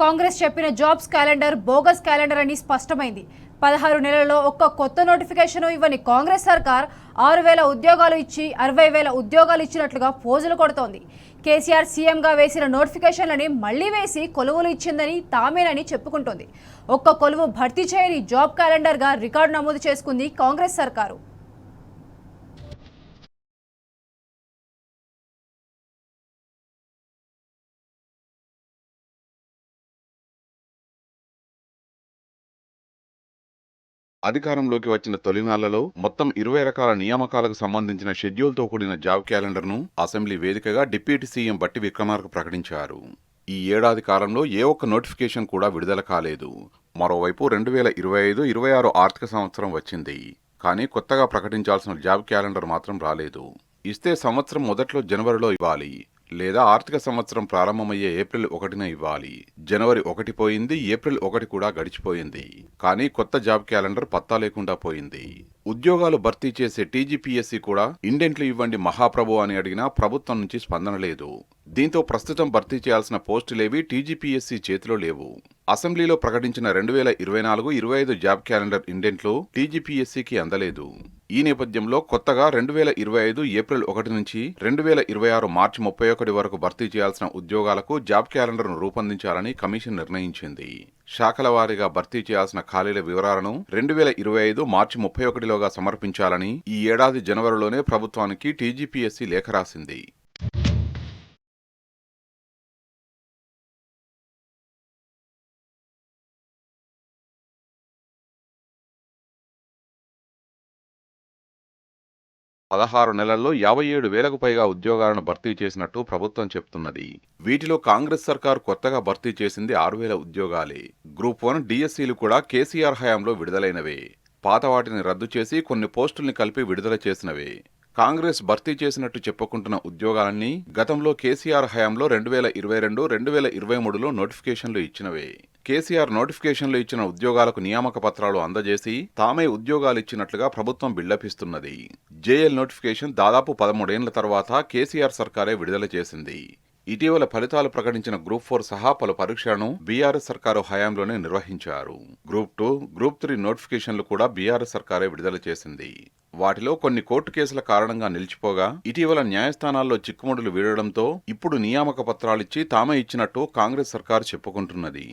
కాంగ్రెస్ చెప్పిన jobs calendar bogus calendar అని స్పష్టమైంది. 16 నెలల్లో ఒక్క కొత్త నోటిఫికేషన్ ఇవ్వని కాంగ్రెస్ సర్కార్ 6,000 ఉద్యోగాలు ఇచ్చి 60,000 ఉద్యోగాలు ఇచ్చినట్లుగా పోజులు కొడుతోంది. కేసీఆర్ సీఎంగా వేసిన నోటిఫికేషన్లని మళ్లీ వేసి కొలువులు ఇచ్చిందని తామేనని చెప్పుకుంటోంది. ఒక్క కొలువు భర్తీ చేయని జాబ్ క్యాలెండర్గా రికార్డు నమోదు చేసుకుంది కాంగ్రెస్ సర్కారు. అధికారంలోకి వచ్చిన తొలినాళ్లలో మొత్తం 20 రకాల నియామకాలకు సంబంధించిన షెడ్యూల్తో కూడిన జాబ్ క్యాలెండర్ను అసెంబ్లీ వేదికగా డిప్యూటీ సీఎం బట్టి విక్రమార్క ప్రకటించారు. ఈ ఏడాది కాలంలో ఏ ఒక్క నోటిఫికేషన్ కూడా విడుదల కాలేదు. మరోవైపు 2025-26 ఆర్థిక సంవత్సరం వచ్చింది. కానీ కొత్తగా ప్రకటించాల్సిన జాబ్ క్యాలెండర్ మాత్రం రాలేదు. ఇస్తే సంవత్సరం మొదట్లో జనవరిలో ఇవ్వాలి, లేదా ఆర్థిక సంవత్సరం ప్రారంభమయ్యే ఏప్రిల్ 1న ఇవ్వాలి. జనవరి 1 పోయింది, ఏప్రిల్ 1 కూడా గడిచిపోయింది. కానీ కొత్త జాబ్ క్యాలెండర్ పత్తా లేకుండా పోయింది. ఉద్యోగాలు భర్తీ చేసే టీజీపీఎస్సీ కూడా ఇండెంట్లు ఇవ్వండి మహాప్రభు అని అడిగినా ప్రభుత్వం నుంచి స్పందన లేదు. దీంతో ప్రస్తుతం భర్తీ చేయాల్సిన పోస్టులేవి టీజీపీఎస్సీ చేతిలో లేవు. అసెంబ్లీలో ప్రకటించిన 2024-25 జాబ్ క్యాలెండర్ ఇండెంట్లు టీజీపీఎస్సీకి అందలేదు. ఈ నేపథ్యంలో కొత్తగా 2025 ఏప్రిల్ 1 నుంచి 2026 మార్చి 31 వరకు భర్తీ చేయాల్సిన ఉద్యోగాలకు జాబ్ క్యాలెండర్ను రూపొందించాలని కమిషన్ నిర్ణయించింది. శాఖల వారీగా భర్తీ చేయాల్సిన ఖాళీల వివరాలను 2025 మార్చి 31లోగా సమర్పించాలని ఈ ఏడాది జనవరిలోనే ప్రభుత్వానికి టీజీపీఎస్సీ లేఖ రాసింది. పదహారు నెలల్లో 57,000కు పైగా ఉద్యోగాలను భర్తీ చేసినట్టు ప్రభుత్వం చెప్తున్నది. వీటిలో కాంగ్రెస్ సర్కారు కొత్తగా భర్తీ చేసింది 6,000 ఉద్యోగాలే. గ్రూప్ 1 డిఎస్సీలు కూడా కేసీఆర్ హయాంలో విడుదలైనవే. పాత వాటిని రద్దు చేసి కొన్ని పోస్టుల్ని కలిపి విడుదల చేసినవే. కాంగ్రెస్ భర్తీ చేసినట్టు చెప్పుకుంటున్న ఉద్యోగాలన్నీ గతంలో కేసీఆర్ హయాంలో 2022-2023లో నోటిఫికేషన్లు ఇచ్చినవే. కేసీఆర్ నోటిఫికేషన్లు ఇచ్చిన ఉద్యోగాలకు నియామక పత్రాలు అందజేసి తామే ఉద్యోగాలిచ్చినట్లుగా ప్రభుత్వం బిల్డపిస్తున్నది. జేఎల్ నోటిఫికేషన్ దాదాపు 13 ఏళ్ల తర్వాత కేసీఆర్ సర్కారే విడుదల చేసింది. ఇటీవల ఫలితాలు ప్రకటించిన గ్రూప్ 4 సహా పలు పరీక్షలను బీఆర్ఎస్ సర్కారు హయాంలోనే నిర్వహించారు. గ్రూప్ 2, గ్రూప్ 3 నోటిఫికేషన్లు కూడా బీఆర్ఎస్ సర్కారే విడుదల చేసింది. వాటిలో కొన్ని కోర్టు కేసుల కారణంగా నిలిచిపోగా ఇటీవల న్యాయస్థానాల్లో చిక్కుముడులు వీడడంతో ఇప్పుడు నియామక పత్రాలిచ్చి తామే ఇచ్చినట్టు కాంగ్రెస్ సర్కారు చెప్పుకుంటున్నది.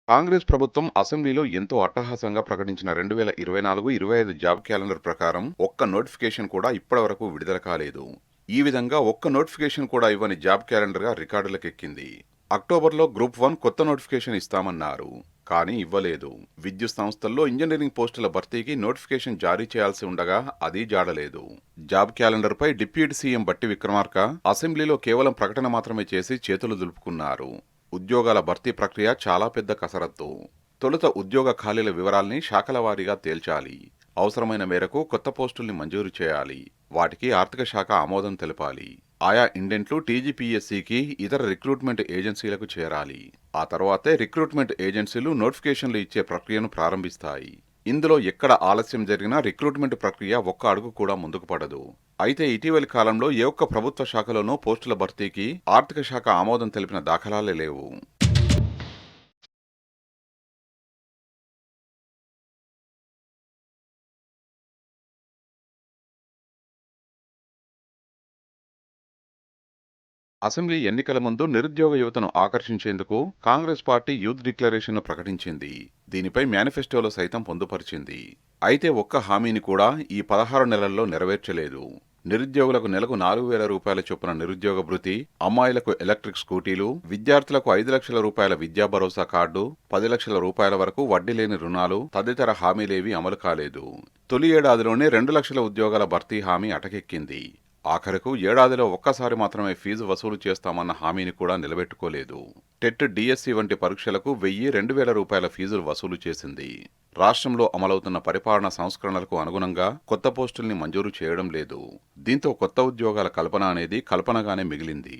కాంగ్రెస్ ప్రభుత్వం అసెంబ్లీలో ఎంతో అట్టహాసంగా ప్రకటించిన 2024-25 జాబ్ క్యాలెండర్ ప్రకారం ఒక్క నోటిఫికేషన్ కూడా ఇప్పటివరకు విడుదల కాలేదు. ఈ విధంగా ఒక్క నోటిఫికేషన్ కూడా ఇవ్వని జాబ్ క్యాలెండర్గా రికార్డులకెక్కింది. అక్టోబర్లో గ్రూప్ 1 కొత్త నోటిఫికేషన్ ఇస్తామన్నారు, కానీ ఇవ్వలేదు. విద్యుత్ సంస్థల్లో ఇంజనీరింగ్ పోస్టుల భర్తీకి నోటిఫికేషన్ జారీ చేయాల్సి ఉండగా అది జాడలేదు. జాబ్ క్యాలెండర్పై డిప్యూటీ సీఎం బట్టి విక్రమార్క అసెంబ్లీలో కేవలం ప్రకటన మాత్రమే చేసి చేతులు దులుపుకున్నారు. ఉద్యోగాల భర్తీ ప్రక్రియ చాలా పెద్ద కసరత్తు. తొలుత ఉద్యోగ ఖాళీల వివరాల్ని శాఖల వారీగా తేల్చాలి. అవసరమైన మేరకు కొత్త పోస్టుల్ని మంజూరు చేయాలి. వాటికి ఆర్థిక శాఖ ఆమోదం తెలపాలి. ఆయా ఇండెంట్లు టీజీపీఎస్సీకి, ఇతర రిక్రూట్మెంట్ ఏజెన్సీలకు చేరాలి. ఆ తర్వాతే రిక్రూట్మెంట్ ఏజెన్సీలు నోటిఫికేషన్లు ఇచ్చే ప్రక్రియను ప్రారంభిస్తాయి. ఇందులో ఎక్కడ ఆలస్యం జరిగినా రిక్రూట్మెంట్ ప్రక్రియ ఒక్క అడుగు కూడా ముందుకు పడదు. అయితే ఇటీవలి కాలంలో ఏ ఒక్క ప్రభుత్వ శాఖలోనూ పోస్టుల భర్తీకి ఆర్థిక శాఖ ఆమోదం తెలిపిన దాఖలాలే లేవు. అసెంబ్లీ ఎన్నికల ముందు నిరుద్యోగ యువతను ఆకర్షించేందుకు కాంగ్రెస్ పార్టీ యూత్ డిక్లరేషన్ను ప్రకటించింది. దీనిపై మేనిఫెస్టోలో సైతం పొందుపరిచింది. అయితే ఒక్క హామీని కూడా ఈ 16 నెలల్లో నెరవేర్చలేదు. నిరుద్యోగులకు నెలకు 4,000 రూపాయల చొప్పున నిరుద్యోగ భృతి, అమ్మాయిలకు ఎలక్ట్రిక్ స్కూటీలు, విద్యార్థులకు 5 లక్షల రూపాయల విద్యా భరోసా కార్డు, 10 లక్షల రూపాయల వరకు వడ్డీ లేని రుణాలు తదితర హామీలేవీ అమలు కాలేదు. తొలి ఏడాదిలోనే 2 లక్షల ఉద్యోగాల భర్తీ హామీ అటకెక్కింది. ఆఖరకు ఏడాదిలో ఒక్కసారి మాత్రమే ఫీజు వసూలు చేస్తామన్న హామీని కూడా నిలబెట్టుకోలేదు. టెట్, డిఎస్సి వంటి పరీక్షలకు 1,000-2,000 రూపాయల ఫీజులు వసూలు చేసింది. రాష్ట్రంలో అమలవుతున్న పరిపాలనా సంస్కరణలకు అనుగుణంగా కొత్త పోస్టుల్ని మంజూరు చేయడం లేదు. దీంతో కొత్త ఉద్యోగాల కల్పన అనేది కల్పనగానే మిగిలింది.